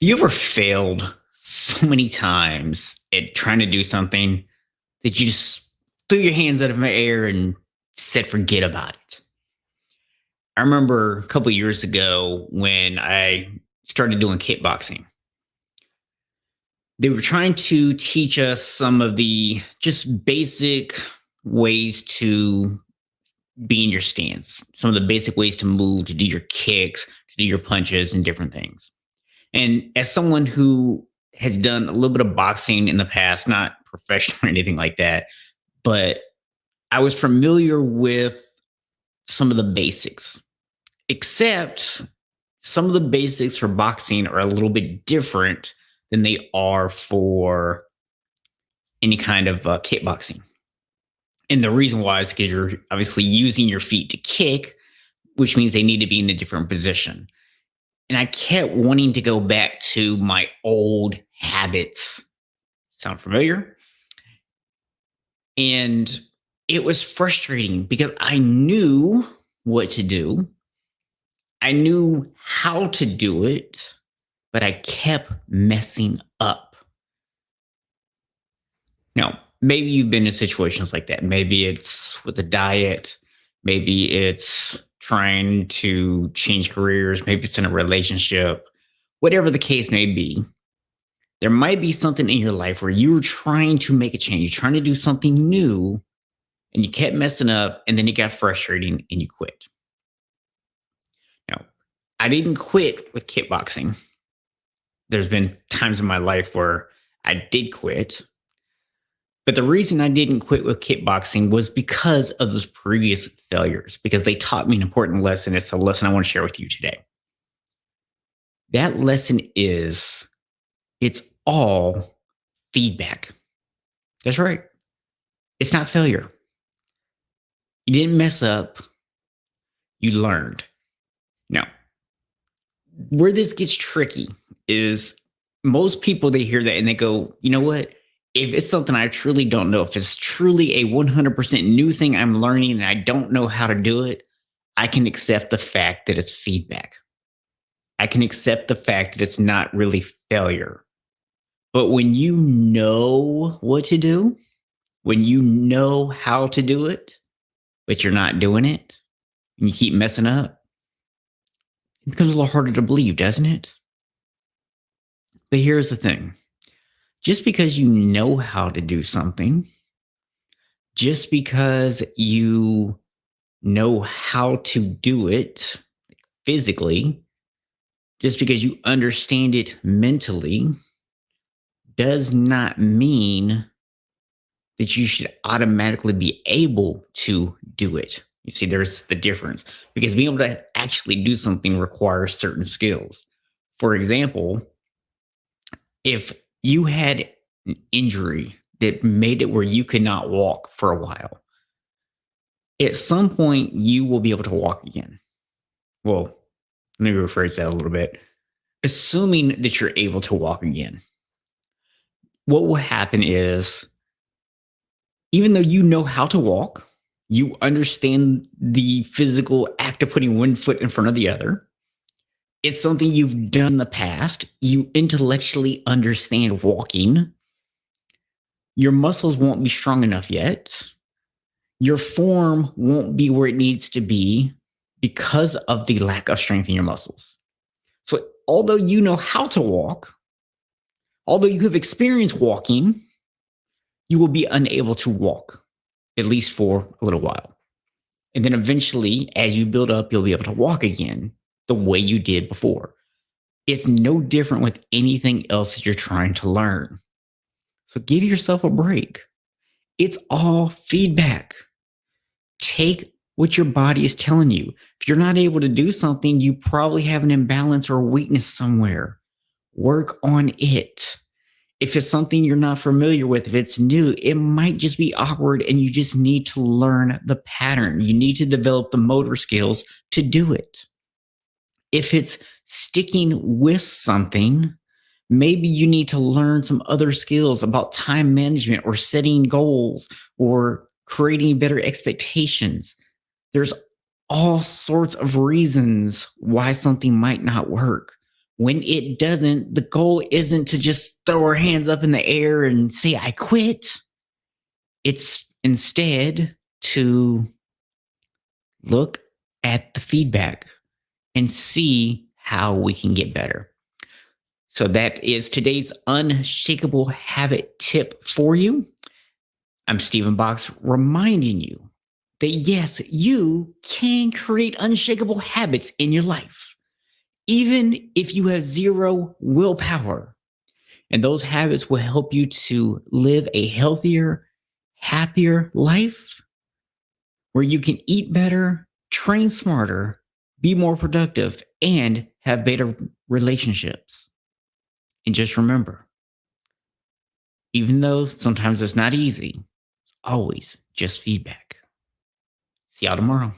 You ever failed so many times at trying to do something that you just threw your hands out of the air and said, forget about it? I remember a couple years ago when I started doing kickboxing. They were trying to teach us some of the just basic ways to be in your stance, some of the basic ways to move, to do your kicks, to do your punches, and different things. And as someone who has done a little bit of boxing in the past, not professional or anything like that, but I was familiar with some of the basics, except some of the basics for boxing are a little bit different than they are for any kind of kickboxing. And the reason why is because you're obviously using your feet to kick, which means they need to be in a different position. And I kept wanting to go back to my old habits. Sound familiar? And it was frustrating because I knew what to do. I knew how to do it, but I kept messing up. Now, maybe you've been in situations like that. Maybe it's with a diet. Maybe it's trying to change careers. Maybe it's in a relationship. Whatever the case may be, there might be something in your life where you're trying to make a change, you're trying to do something new, and you kept messing up, and then it got frustrating and you quit. Now, I didn't quit with kickboxing. There's been times in my life where I did quit, but the reason I didn't quit with kickboxing was because of those previous failures, because they taught me an important lesson. It's a lesson I want to share with you today. That lesson is it's all feedback. That's right. It's not failure. You didn't mess up, you learned. Now, where this gets tricky is most people they hear that and they go, you know what? If it's something I truly don't know, if it's truly a 100% new thing I'm learning and I don't know how to do it, I can accept the fact that it's feedback. I can accept the fact that it's not really failure. But when you know what to do, when you know how to do it, but you're not doing it, and you keep messing up, it becomes a little harder to believe, doesn't it? But here's the thing, just because you know how to do something, just because you know how to do it physically, just because you understand it mentally, does not mean that you should automatically be able to do it. You see, there's the difference because being able to actually do something requires certain skills. For example, if you had an injury that made it where you could not walk for a while, at some point you will be able to walk again. Well, let me rephrase that a little bit. Assuming that you're able to walk again, what will happen is even though you know how to walk, you understand the physical act of putting one foot in front of the other. It's something you've done in the past. You intellectually understand walking. Your muscles won't be strong enough yet. Your form won't be where it needs to be because of the lack of strength in your muscles. So, although you know how to walk, although you have experience walking, you will be unable to walk, at least for a little while. And then eventually, as you build up, you'll be able to walk again the way you did before. It's no different with anything else that you're trying to learn. So give yourself a break. It's all feedback. Take what your body is telling you. If you're not able to do something, you probably have an imbalance or a weakness somewhere. Work on it. If it's something you're not familiar with, if it's new, it might just be awkward and you just need to learn the pattern. You need to develop the motor skills to do it. If it's sticking with something, maybe you need to learn some other skills about time management or setting goals or creating better expectations. There's all sorts of reasons why something might not work. When it doesn't, the goal isn't to just throw our hands up in the air and say, I quit. It's instead to look at the feedback and see how we can get better. So that is today's unshakable habit tip for you. I'm Stephen Box reminding you that yes, you can create unshakable habits in your life, even if you have zero willpower. And those habits will help you to live a healthier, happier life where you can eat better, train smarter, be more productive, and have better relationships. And just remember, even though sometimes it's not easy, it's always just feedback. See y'all tomorrow.